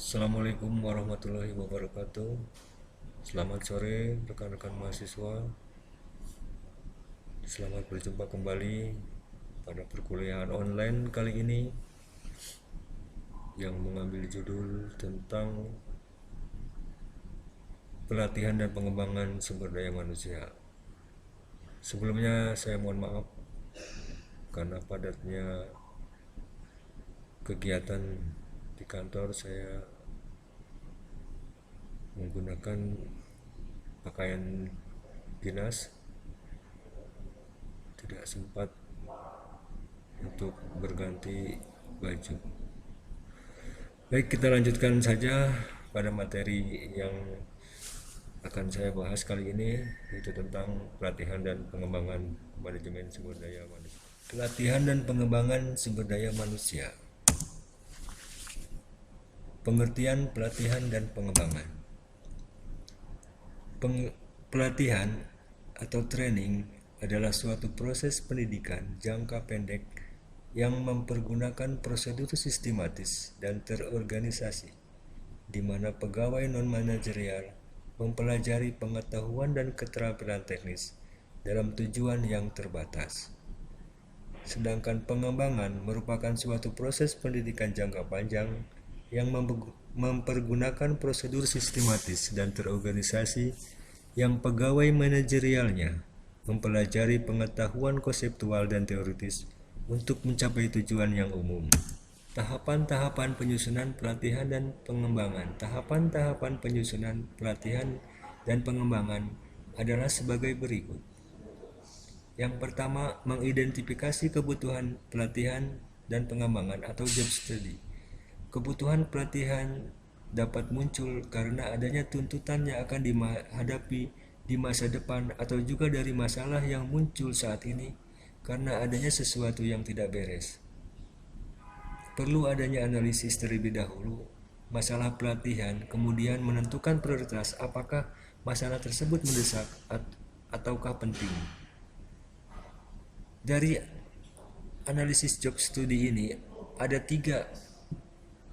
Assalamualaikum warahmatullahi wabarakatuh. Selamat sore rekan-rekan mahasiswa. Selamat berjumpa kembali pada perkuliahan online kali ini yang mengambil judul tentang pelatihan dan pengembangan sumber daya manusia. Sebelumnya saya mohon maaf karena padatnya kegiatan di kantor, saya menggunakan pakaian dinas, tidak sempat untuk berganti baju. Baik, kita lanjutkan saja pada materi yang akan saya bahas kali ini, yaitu tentang pelatihan dan pengembangan manajemen sumber daya manusia. Pelatihan dan pengembangan sumber daya manusia. Pengertian pelatihan dan pengembangan. Pelatihan atau training adalah suatu proses pendidikan jangka pendek yang mempergunakan prosedur sistematis dan terorganisasi, di mana pegawai non-manajerial mempelajari pengetahuan dan keterampilan teknis dalam tujuan yang terbatas. Sedangkan pengembangan merupakan suatu proses pendidikan jangka panjang yang mempergunakan prosedur sistematis dan terorganisasi yang pegawai manajerialnya mempelajari pengetahuan konseptual dan teoritis untuk mencapai tujuan yang umum. Tahapan-tahapan penyusunan pelatihan dan pengembangan. Tahapan-tahapan penyusunan pelatihan dan pengembangan adalah sebagai berikut. Yang pertama, mengidentifikasi kebutuhan pelatihan dan pengembangan atau job study. Kebutuhan pelatihan dapat muncul karena adanya tuntutan yang akan dihadapi di masa depan atau juga dari masalah yang muncul saat ini karena adanya sesuatu yang tidak beres. Perlu adanya analisis terlebih dahulu masalah pelatihan, kemudian menentukan prioritas apakah masalah tersebut mendesak ataukah penting. Dari analisis job study ini ada 3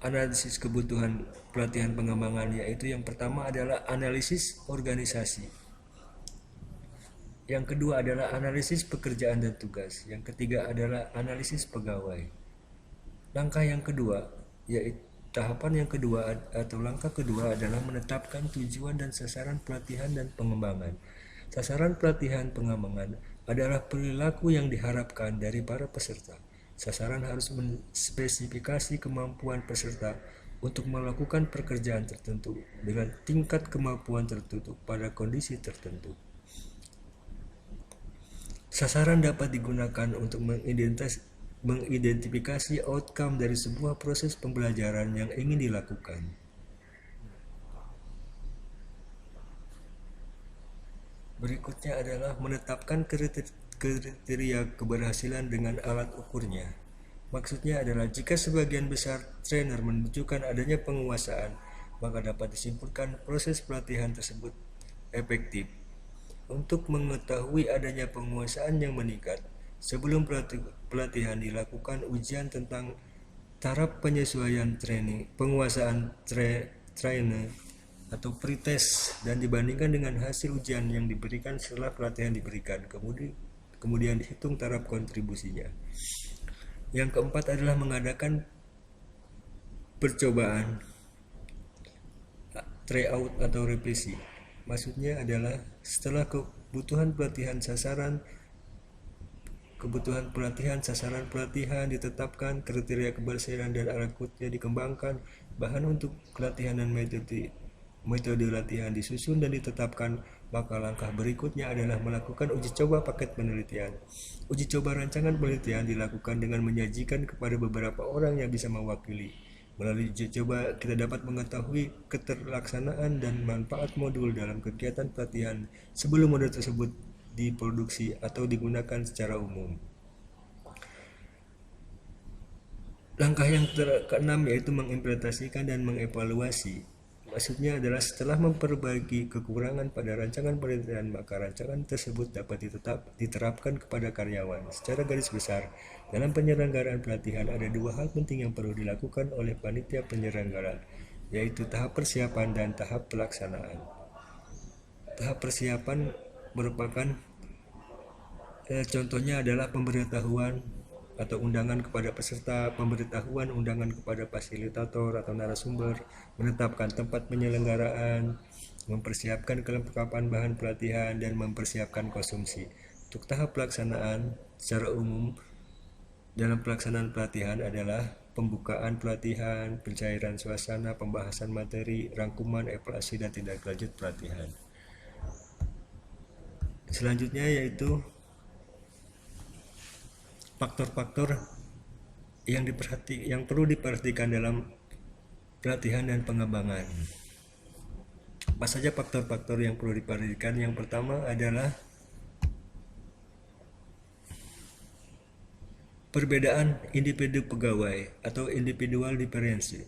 analisis kebutuhan pelatihan pengembangan, yaitu yang pertama adalah analisis organisasi, yang kedua adalah analisis pekerjaan dan tugas, yang ketiga adalah analisis pegawai. Langkah yang kedua, yaitu tahapan yang kedua atau langkah kedua adalah menetapkan tujuan dan sasaran pelatihan dan pengembangan. Sasaran pelatihan pengembangan adalah perilaku yang diharapkan dari para peserta. Sasaran harus menspesifikasi kemampuan peserta untuk melakukan pekerjaan tertentu dengan tingkat kemampuan tertentu pada kondisi tertentu. Sasaran dapat digunakan untuk mengidentifikasi outcome dari sebuah proses pembelajaran yang ingin dilakukan. Berikutnya adalah menetapkan kriteria keberhasilan dengan alat ukurnya. Maksudnya adalah jika sebagian besar trainer menunjukkan adanya penguasaan, maka dapat disimpulkan proses pelatihan tersebut efektif. Untuk mengetahui adanya penguasaan yang meningkat, sebelum pelatihan dilakukan ujian tentang taraf penyesuaian penguasaan trainer atau pretest, dan dibandingkan dengan hasil ujian yang diberikan setelah pelatihan diberikan, kemudian dihitung taraf kontribusinya. Yang keempat adalah mengadakan percobaan tryout atau revisi. Maksudnya adalah setelah kebutuhan pelatihan sasaran pelatihan ditetapkan, kriteria keberhasilan dan alat ukurnya dikembangkan, bahan untuk pelatihan dan metode latihan disusun dan ditetapkan, maka langkah berikutnya adalah melakukan uji coba paket penelitian. Uji coba rancangan penelitian dilakukan dengan menyajikan kepada beberapa orang yang bisa mewakili. Melalui uji coba, kita dapat mengetahui keterlaksanaan dan manfaat modul dalam kegiatan pelatihan sebelum modul tersebut diproduksi atau digunakan secara umum. Langkah yang keenam yaitu mengimplementasikan dan mengevaluasi. Maksudnya adalah setelah memperbaiki kekurangan pada rancangan penelitian, maka rancangan tersebut dapat diterapkan kepada karyawan. Secara garis besar, dalam penyelenggaraan pelatihan ada 2 hal penting yang perlu dilakukan oleh panitia penyelenggara, yaitu tahap persiapan dan tahap pelaksanaan. Tahap persiapan merupakan contohnya adalah pemberitahuan atau undangan kepada peserta, pemberitahuan undangan kepada fasilitator atau narasumber, menetapkan tempat penyelenggaraan, mempersiapkan kelengkapan bahan pelatihan, dan mempersiapkan konsumsi. Untuk tahap pelaksanaan, secara umum dalam pelaksanaan pelatihan adalah pembukaan pelatihan, pencairan suasana, pembahasan materi, rangkuman, evaluasi, dan tindak lanjut pelatihan. Selanjutnya yaitu faktor-faktor yang perlu diperhatikan dalam pelatihan dan pengembangan. Apa saja faktor-faktor yang perlu diperhatikan? Yang pertama adalah perbedaan individu pegawai atau individual difference.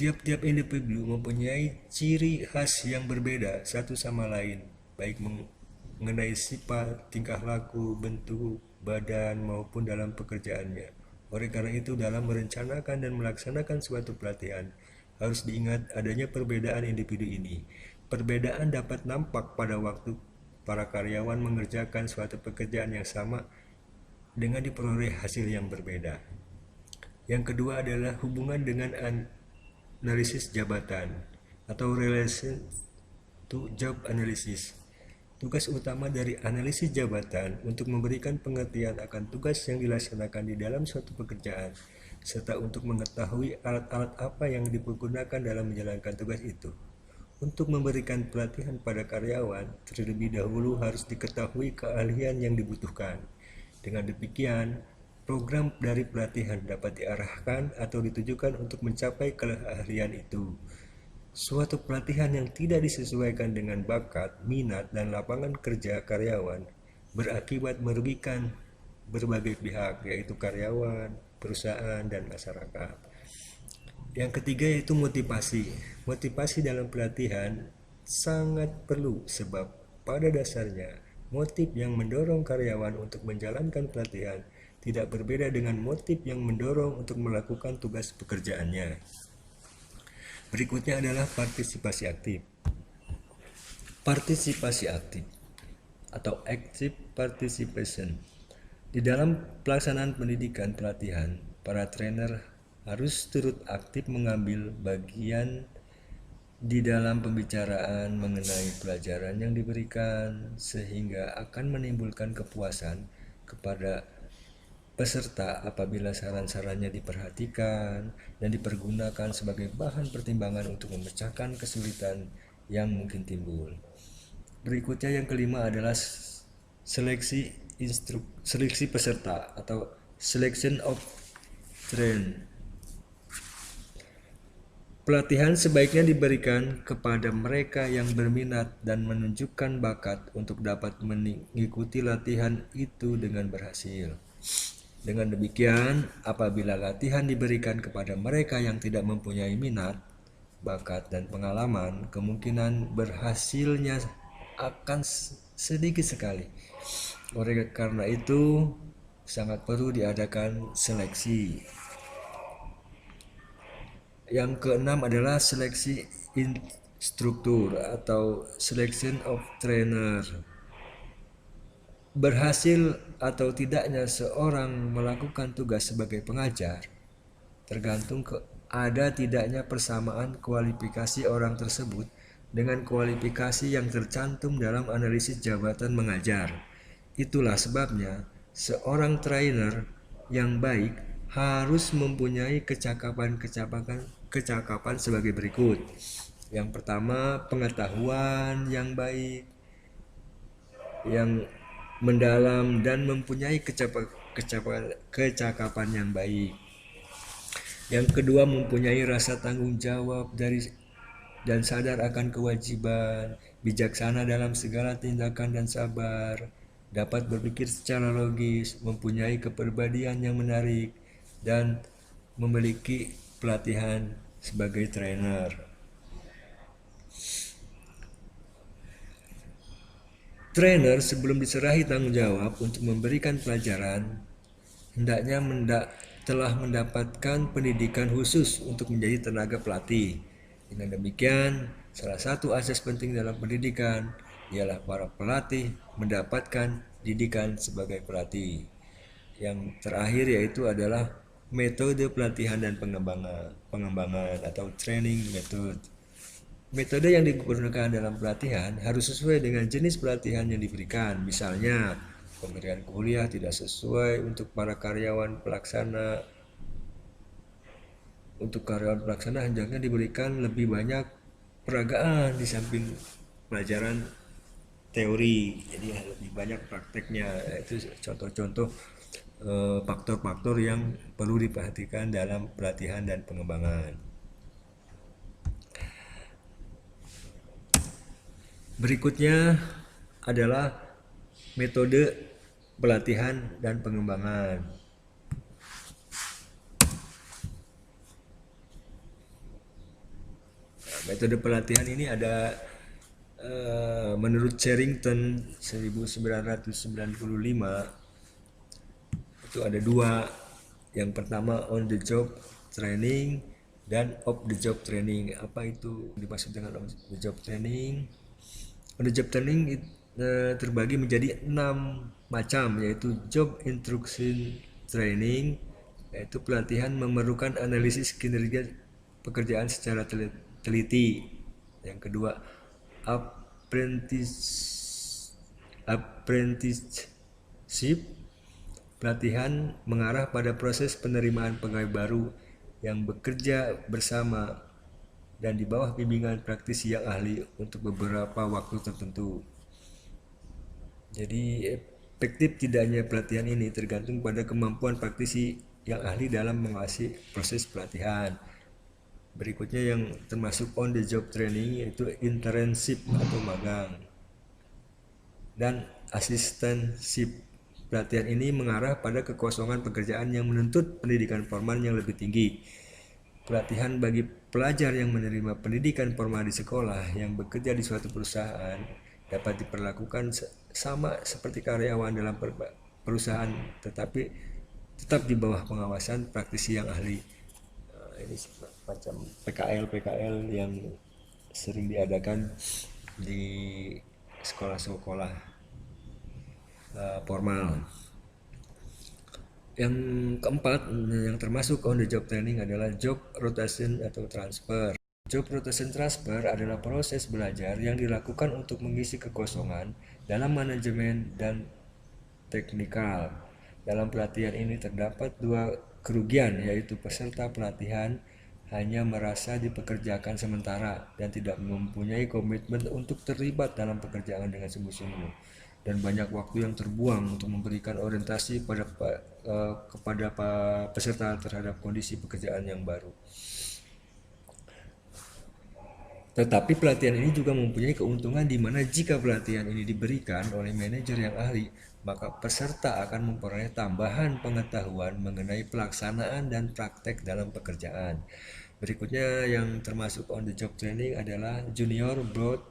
Tiap-tiap individu mempunyai ciri khas yang berbeda satu sama lain, baik mengenai sifat, tingkah laku, bentuk, badan, maupun dalam pekerjaannya. Oleh karena itu, dalam merencanakan dan melaksanakan suatu pelatihan, harus diingat adanya perbedaan individu ini. Perbedaan dapat nampak pada waktu para karyawan mengerjakan suatu pekerjaan yang sama dengan diperoleh hasil yang berbeda. Yang kedua adalah hubungan dengan analisis jabatan atau relation to job analysis. Tugas utama dari analisis jabatan untuk memberikan pengertian akan tugas yang dilaksanakan di dalam suatu pekerjaan, serta untuk mengetahui alat-alat apa yang dipergunakan dalam menjalankan tugas itu. Untuk memberikan pelatihan pada karyawan, terlebih dahulu harus diketahui keahlian yang dibutuhkan. Dengan demikian, program dari pelatihan dapat diarahkan atau ditujukan untuk mencapai keahlian itu. Suatu pelatihan yang tidak disesuaikan dengan bakat, minat, dan lapangan kerja karyawan berakibat merugikan berbagai pihak, yaitu karyawan, perusahaan, dan masyarakat. Yang ketiga yaitu motivasi. Motivasi dalam pelatihan sangat perlu sebab pada dasarnya motif yang mendorong karyawan untuk menjalankan pelatihan tidak berbeda dengan motif yang mendorong untuk melakukan tugas pekerjaannya. Berikutnya adalah partisipasi aktif. Partisipasi aktif atau active participation. Di dalam pelaksanaan pendidikan pelatihan, para trainer harus turut aktif mengambil bagian di dalam pembicaraan mengenai pelajaran yang diberikan, sehingga akan menimbulkan kepuasan kepada peserta apabila saran-sarannya diperhatikan dan dipergunakan sebagai bahan pertimbangan untuk memecahkan kesulitan yang mungkin timbul. Berikutnya yang kelima adalah seleksi peserta atau selection of train. Pelatihan sebaiknya diberikan kepada mereka yang berminat dan menunjukkan bakat untuk dapat mengikuti latihan itu dengan berhasil. Dengan demikian, apabila latihan diberikan kepada mereka yang tidak mempunyai minat, bakat, dan pengalaman, kemungkinan berhasilnya akan sedikit sekali. Oleh karena itu, sangat perlu diadakan seleksi. Yang keenam adalah seleksi instruktur atau selection of trainer. Berhasil atau tidaknya seorang melakukan tugas sebagai pengajar tergantung ada tidaknya persamaan kualifikasi orang tersebut dengan kualifikasi yang tercantum dalam analisis jabatan mengajar. Itulah sebabnya seorang trainer yang baik harus mempunyai kecakapan sebagai berikut. Yang pertama, pengetahuan yang baik, yang mendalam, dan mempunyai kecakapan yang baik. Yang kedua, mempunyai rasa tanggung jawab dan sadar akan kewajiban, bijaksana dalam segala tindakan dan sabar, dapat berpikir secara logis, mempunyai kepribadian yang menarik, dan memiliki pelatihan sebagai trainer. Trainer sebelum diserahi tanggung jawab untuk memberikan pelajaran, hendaknya telah mendapatkan pendidikan khusus untuk menjadi tenaga pelatih. Dengan demikian, salah satu asas penting dalam pendidikan ialah para pelatih mendapatkan didikan sebagai pelatih. Yang terakhir yaitu adalah metode pelatihan dan pengembangan atau training method. Metode yang digunakan dalam pelatihan harus sesuai dengan jenis pelatihan yang diberikan. Misalnya, pemberian kuliah tidak sesuai untuk para karyawan pelaksana. Untuk karyawan pelaksana hendaknya diberikan lebih banyak peragaan di samping pelajaran teori. Jadi lebih banyak prakteknya. Itu contoh-contoh faktor-faktor yang perlu diperhatikan dalam pelatihan dan pengembangan. Berikutnya adalah metode pelatihan dan pengembangan. Metode pelatihan ini ada menurut Charrington 1995 itu ada dua. Yang pertama on the job training dan off the job training. Apa itu dimaksud dengan on the job training? On the job training terbagi menjadi 6 macam, yaitu job instruction training, yaitu pelatihan memerlukan analisis kinerja pekerjaan secara teliti. Yang kedua, apprenticeship, pelatihan mengarah pada proses penerimaan pegawai baru yang bekerja bersama dan di bawah bimbingan praktisi yang ahli untuk beberapa waktu tertentu. Jadi efektif tidaknya pelatihan ini tergantung pada kemampuan praktisi yang ahli dalam mengawasi proses pelatihan. Berikutnya yang termasuk on the job training yaitu internship atau magang dan assistantship. Pelatihan ini mengarah pada kekosongan pekerjaan yang menuntut pendidikan formal yang lebih tinggi. Pelatihan bagi pelajar yang menerima pendidikan formal di sekolah yang bekerja di suatu perusahaan dapat diperlakukan sama seperti karyawan dalam perusahaan, tetapi tetap di bawah pengawasan praktisi yang ahli. Ini macam PKL yang sering diadakan di sekolah-sekolah formal. Yang keempat, yang termasuk on the job training adalah job rotation atau transfer. Job rotation transfer adalah proses belajar yang dilakukan untuk mengisi kekosongan dalam manajemen dan teknikal. Dalam pelatihan ini terdapat dua kerugian, yaitu peserta pelatihan hanya merasa dipekerjakan sementara dan tidak mempunyai komitmen untuk terlibat dalam pekerjaan dengan sungguh-sungguh, dan banyak waktu yang terbuang untuk memberikan orientasi kepada peserta terhadap kondisi pekerjaan yang baru. Tetapi pelatihan ini juga mempunyai keuntungan di mana jika pelatihan ini diberikan oleh manajer yang ahli, maka peserta akan memperoleh tambahan pengetahuan mengenai pelaksanaan dan praktek dalam pekerjaan. Berikutnya yang termasuk on the job training adalah junior board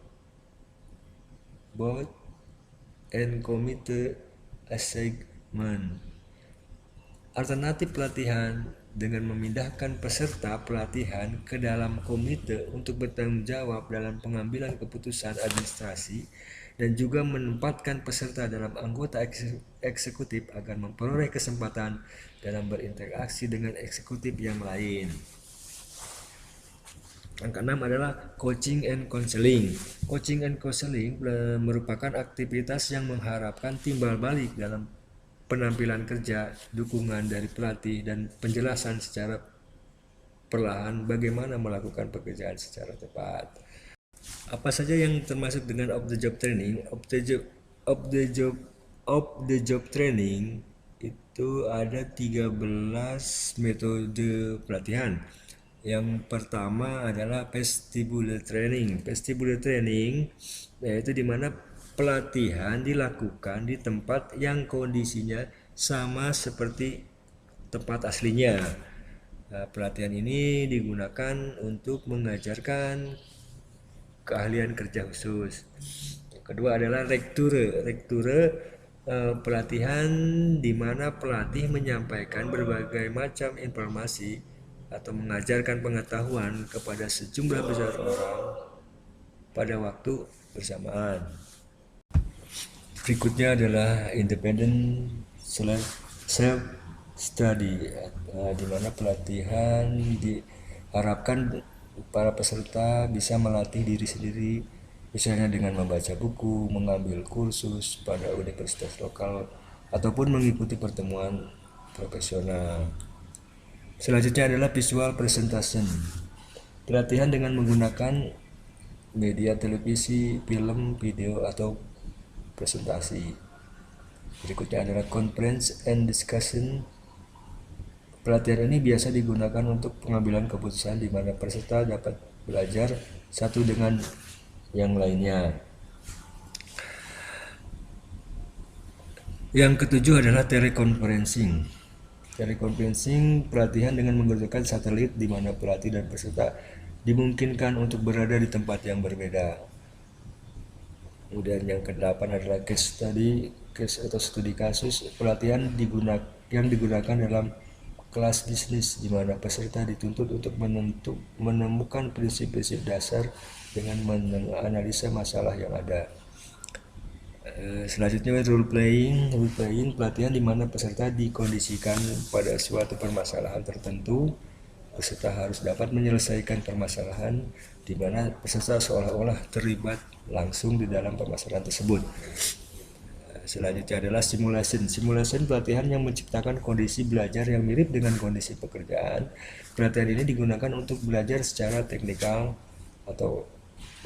and committee assignment. Alternatif pelatihan dengan memindahkan peserta pelatihan ke dalam komite untuk bertanggung jawab dalam pengambilan keputusan administrasi dan juga menempatkan peserta dalam anggota eksekutif agar memperoleh kesempatan dalam berinteraksi dengan eksekutif yang lain. Yang keenam adalah coaching and counseling. Coaching and counseling merupakan aktivitas yang mengharapkan timbal balik dalam penampilan kerja, dukungan dari pelatih, dan penjelasan secara perlahan bagaimana melakukan pekerjaan secara tepat. Apa saja yang termasuk dengan off the job training? Off the job training itu ada 13 metode pelatihan. Yang pertama adalah vestibular training. Vestibular training yaitu di mana pelatihan dilakukan di tempat yang kondisinya sama seperti tempat aslinya. Pelatihan ini digunakan untuk mengajarkan keahlian kerja khusus. Yang kedua adalah lecture. Lecture pelatihan di mana pelatih menyampaikan berbagai macam informasi atau mengajarkan pengetahuan kepada sejumlah besar orang pada waktu bersamaan. Berikutnya adalah independent self study, di mana pelatihan diharapkan para peserta bisa melatih diri sendiri, misalnya dengan membaca buku, mengambil kursus pada universitas lokal, ataupun mengikuti pertemuan profesional. Selanjutnya adalah visual presentation. Pelatihan dengan menggunakan media televisi, film, video, atau presentasi. Berikutnya adalah conference and discussion. Pelatihan ini biasa digunakan untuk pengambilan keputusan di mana peserta dapat belajar satu dengan yang lainnya. Yang ketujuh adalah teleconferencing. Teleconferencing pelatihan dengan menggunakan satelit di mana pelatih dan peserta dimungkinkan untuk berada di tempat yang berbeda. Kemudian yang ke-8 adalah case atau studi kasus. Pelatihan yang digunakan dalam kelas bisnis di mana peserta dituntut untuk menemukan prinsip-prinsip dasar dengan menganalisa masalah yang ada. Selanjutnya role playing pelatihan di mana peserta dikondisikan pada suatu permasalahan tertentu. Peserta harus dapat menyelesaikan permasalahan di mana peserta seolah-olah terlibat langsung di dalam permasalahan tersebut. Selanjutnya adalah simulation pelatihan yang menciptakan kondisi belajar yang mirip dengan kondisi pekerjaan. Pelatihan ini digunakan untuk belajar secara teknikal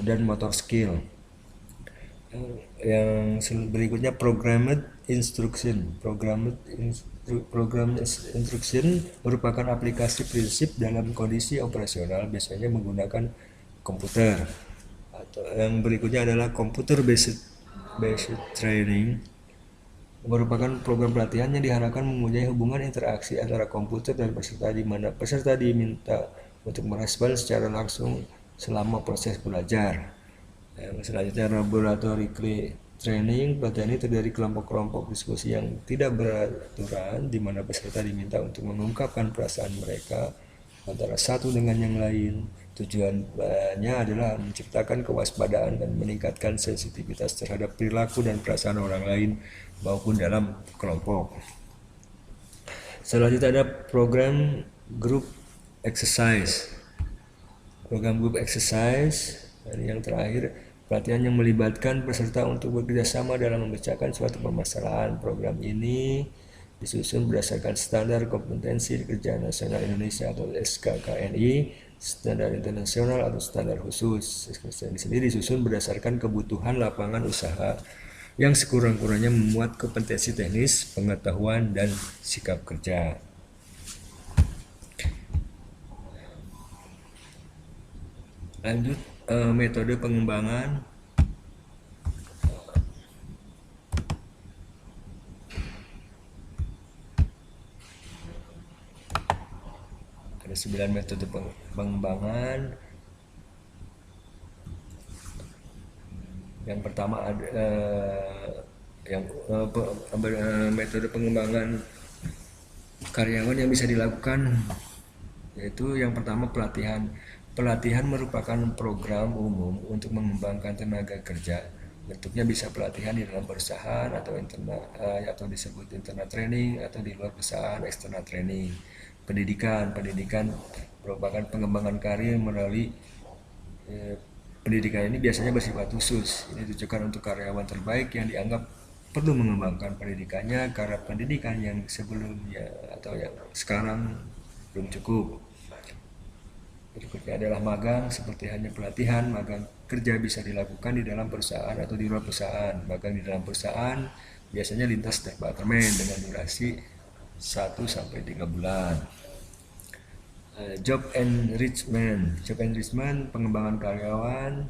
dan motor skill. Yang berikutnya programmed instruction merupakan aplikasi prinsip dalam kondisi operasional, biasanya menggunakan komputer. Yang berikutnya adalah computer based training, merupakan program pelatihan yang diharapkan mempunyai hubungan interaksi antara komputer dan peserta di mana peserta diminta untuk merespon secara langsung selama proses belajar. Yang selanjutnya laboratory training. Pelatihan ini terdiri kelompok-kelompok diskusi yang tidak beraturan di mana peserta diminta untuk mengungkapkan perasaan mereka antara satu dengan yang lain. Tujuannya adalah menciptakan kewaspadaan dan meningkatkan sensitivitas terhadap perilaku dan perasaan orang lain maupun dalam kelompok. Selanjutnya ada program group exercise. Dan yang terakhir, pelatihan yang melibatkan peserta untuk bekerja sama dalam memecahkan suatu permasalahan. Program ini disusun berdasarkan standar kompetensi kerja nasional Indonesia atau SKKNI, standar internasional atau standar khusus. Ini sendiri disusun berdasarkan kebutuhan lapangan usaha yang sekurang-kurangnya memuat kompetensi teknis, pengetahuan, dan sikap kerja. Lanjut, metode pengembangan. Ada 9 metode pengembangan. Yang pertama ada metode pengembangan karyawan yang bisa dilakukan, yaitu yang pertama pelatihan. Pelatihan merupakan program umum untuk mengembangkan tenaga kerja. Bentuknya bisa pelatihan di dalam perusahaan atau atau disebut internal training, atau di luar perusahaan external training. Pendidikan merupakan pengembangan karir melalui pendidikan ini biasanya bersifat khusus. Ini ditujukan untuk karyawan terbaik yang dianggap perlu mengembangkan pendidikannya karena pendidikan yang sebelumnya atau yang sekarang belum cukup. Berikutnya adalah magang. Seperti hanya pelatihan, magang kerja bisa dilakukan di dalam perusahaan atau di luar perusahaan. Magang di dalam perusahaan biasanya lintas departemen dengan durasi 1-3 bulan. Job enrichment, pengembangan karyawan.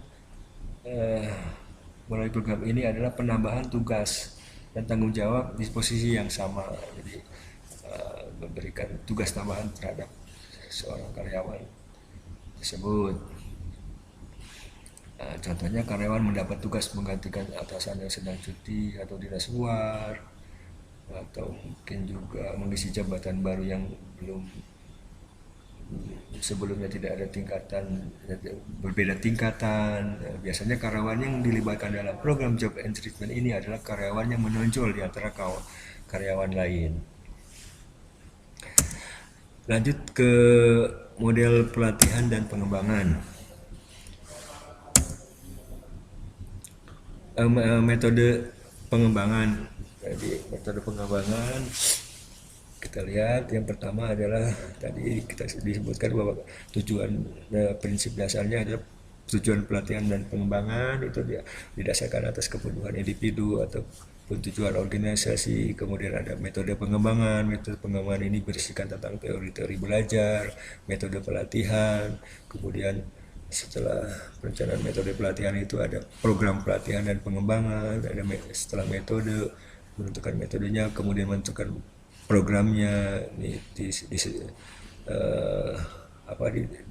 Melalui program ini adalah penambahan tugas dan tanggung jawab di posisi yang sama. Jadi memberikan tugas tambahan terhadap seorang karyawan tersebut. Contohnya karyawan mendapat tugas menggantikan atasan yang sedang cuti atau dinas luar, atau mungkin juga mengisi jabatan baru yang belum sebelumnya tidak ada tingkatan, berbeda tingkatan. Biasanya karyawan yang dilibatkan dalam program job and treatment ini adalah karyawan yang menonjol di antara karyawan lain. Lanjut ke model pelatihan dan pengembangan. Metode pengembangan. Jadi metode pengembangan kita lihat yang pertama adalah tadi kita disebutkan bahwa tujuan prinsip dasarnya adalah tujuan pelatihan dan pengembangan itu didasarkan atas kebutuhan individu atau tujuan organisasi. Kemudian ada metode pengembangan. Metode pengembangan ini berisikan tentang teori-teori belajar, metode pelatihan. Kemudian setelah perencanaan metode pelatihan itu ada program pelatihan dan pengembangan. Ada setelah metode, menentukan metodenya, kemudian menentukan programnya,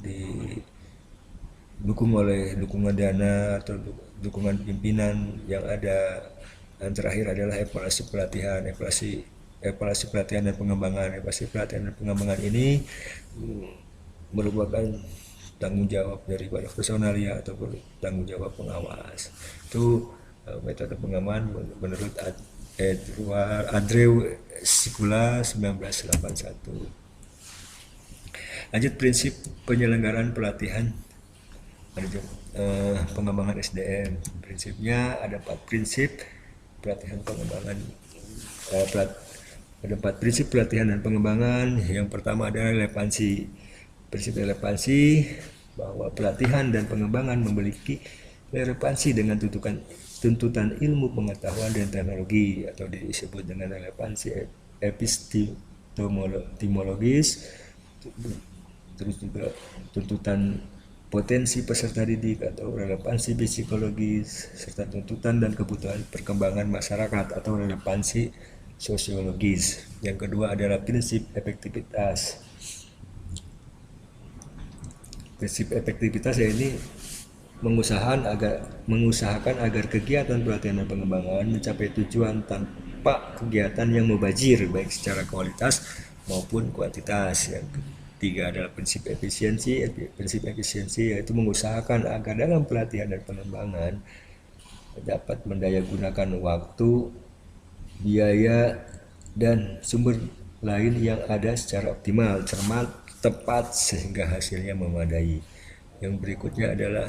didukung oleh dukungan dana atau dukungan pimpinan yang ada. Dan terakhir adalah evaluasi pelatihan. Evaluasi pelatihan dan pengembangan. Evaluasi pelatihan dan pengembangan ini merupakan tanggung jawab daripada personalia atau tanggung jawab pengawas. Itu metode pengembangan menurut Andrew Sikula 1981. Lanjut prinsip penyelenggaraan pelatihan pengembangan SDM. Prinsipnya ada 4 prinsip pelatihan pengembangan. Ada 4 prinsip pelatihan dan pengembangan. Yang pertama adalah relevansi. Prinsip relevansi bahwa pelatihan dan pengembangan memiliki relevansi dengan tuntutan ilmu pengetahuan dan teknologi, atau disebut dengan relevansi epistemologis. Terus juga tuntutan potensi peserta didik atau relevansi psikologis, serta tuntutan dan kebutuhan perkembangan masyarakat atau relevansi sosiologis. Yang kedua adalah prinsip efektivitas. Prinsip efektivitas ini mengusahakan agar kegiatan pelatihan dan pengembangan mencapai tujuan tanpa kegiatan yang mubazir baik secara kualitas maupun kuantitas. Yang ketiga adalah prinsip efisiensi. Prinsip efisiensi yaitu mengusahakan agar dalam pelatihan dan pengembangan dapat mendayagunakan waktu, biaya, dan sumber lain yang ada secara optimal, cermat, tepat sehingga hasilnya memadai. Yang berikutnya adalah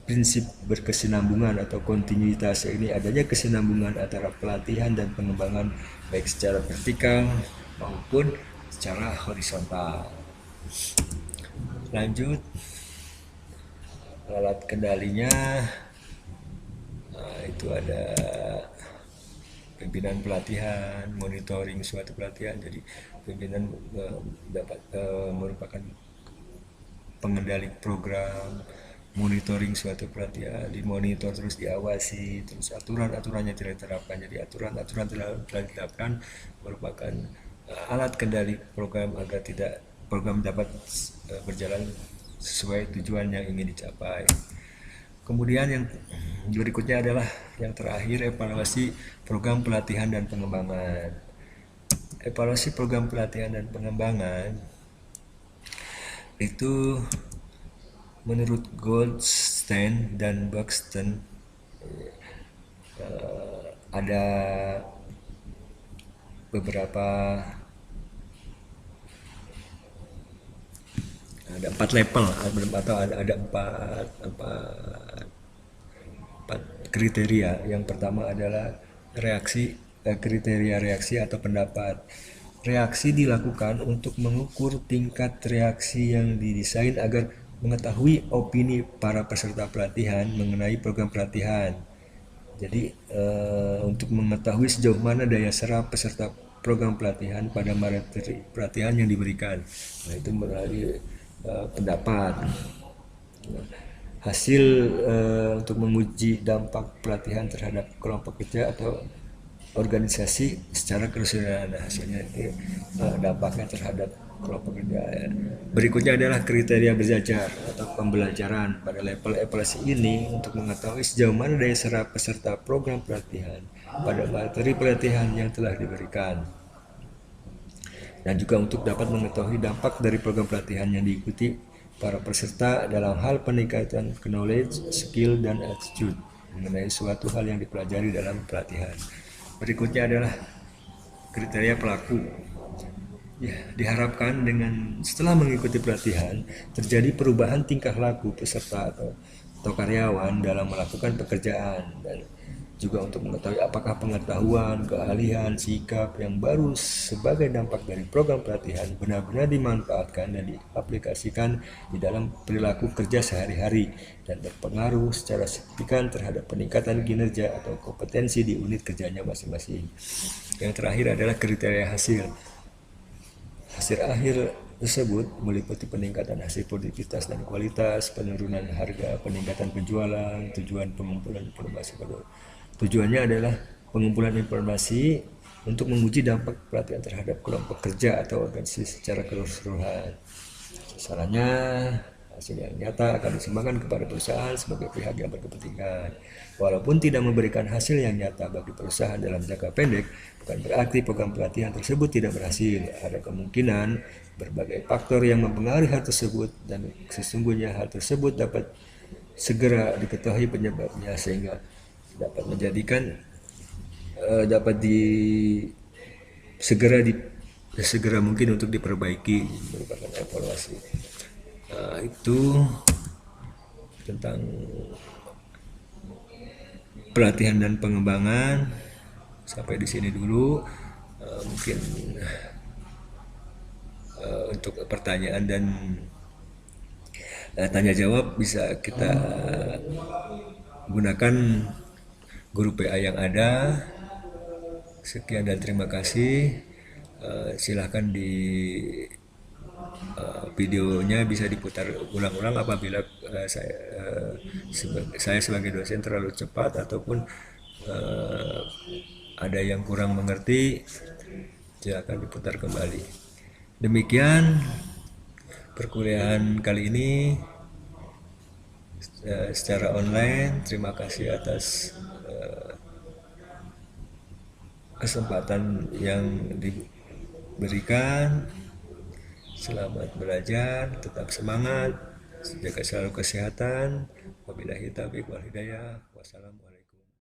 prinsip berkesinambungan atau kontinuitas. Ini adanya kesinambungan antara pelatihan dan pengembangan baik secara vertikal maupun secara horizontal. Lanjut, alat kendalinya. Itu ada pimpinan pelatihan, monitoring suatu pelatihan. Jadi pimpinan dapat merupakan pengendali program, monitoring suatu pelatihan, dimonitor terus diawasi, terus aturan-aturannya tidak diterapkan. Jadi aturan-aturan telah diterapkan merupakan alat kendali program agar program dapat berjalan sesuai tujuan yang ingin dicapai. Kemudian yang berikutnya adalah yang terakhir, evaluasi program pelatihan dan pengembangan. Evaluasi program pelatihan dan pengembangan itu menurut Goldstein dan Buxton ada beberapa, ada 4 level atau ada empat kriteria. Yang pertama adalah kriteria reaksi atau pendapat. Reaksi dilakukan untuk mengukur tingkat reaksi yang didesain agar mengetahui opini para peserta pelatihan mengenai program pelatihan. Jadi untuk mengetahui sejauh mana daya serap peserta program pelatihan pada materi pelatihan yang diberikan. Nah, itu melalui pendapat. Hasil untuk menguji dampak pelatihan terhadap kelompok kerja atau organisasi secara keseluruhan. Hasilnya itu dampaknya terhadap kelompok kerja. Berikutnya adalah kriteria berjajar atau pembelajaran. Pada level evaluasi ini untuk mengetahui sejauh mana daya serap peserta program pelatihan pada materi pelatihan yang telah diberikan. Dan juga untuk dapat mengetahui dampak dari program pelatihan yang diikuti para peserta dalam hal peningkatan knowledge, skill, dan attitude mengenai suatu hal yang dipelajari dalam pelatihan. Berikutnya adalah kriteria pelaku. Ya, diharapkan dengan setelah mengikuti pelatihan terjadi perubahan tingkah laku peserta atau karyawan dalam melakukan pekerjaan, dan juga untuk mengetahui apakah pengetahuan, keahlian, sikap yang baru sebagai dampak dari program pelatihan benar-benar dimanfaatkan dan diaplikasikan di dalam perilaku kerja sehari-hari dan berpengaruh secara signifikan terhadap peningkatan kinerja atau kompetensi di unit kerjanya masing-masing. Yang terakhir adalah kriteria hasil. Hasil akhir tersebut meliputi peningkatan hasil produktivitas dan kualitas, penurunan harga, peningkatan penjualan, tujuan pengumpulan informasi. Tujuannya adalah pengumpulan informasi untuk menguji dampak pelatihan terhadap kelompok kerja atau organisasi secara keseluruhan. Sasarannya, hasil yang nyata akan disumbangkan kepada perusahaan sebagai pihak yang berkepentingan. Walaupun tidak memberikan hasil yang nyata bagi perusahaan dalam jangka pendek, bukan berarti program pelatihan tersebut tidak berhasil. Ada kemungkinan berbagai faktor yang mempengaruhi hal tersebut, dan sesungguhnya hal tersebut dapat segera diketahui penyebabnya sehingga dapat menjadikan segera mungkin untuk diperbaiki, merupakan evaluasi. Itu tentang pelatihan dan pengembangan. Sampai di sini dulu. Mungkin untuk pertanyaan dan tanya jawab bisa kita gunakan grup PA yang ada. Sekian dan terima kasih. Silahkan di videonya bisa diputar ulang-ulang apabila saya sebagai dosen terlalu cepat ataupun ada yang kurang mengerti, silakan diputar kembali. Demikian perkuliahan kali ini secara online. Terima kasih atas kesempatan yang diberikan. Selamat belajar, tetap semangat, jaga selalu kesehatan. Wabillahi taufiq wal hidayah. Wassalamualaikum.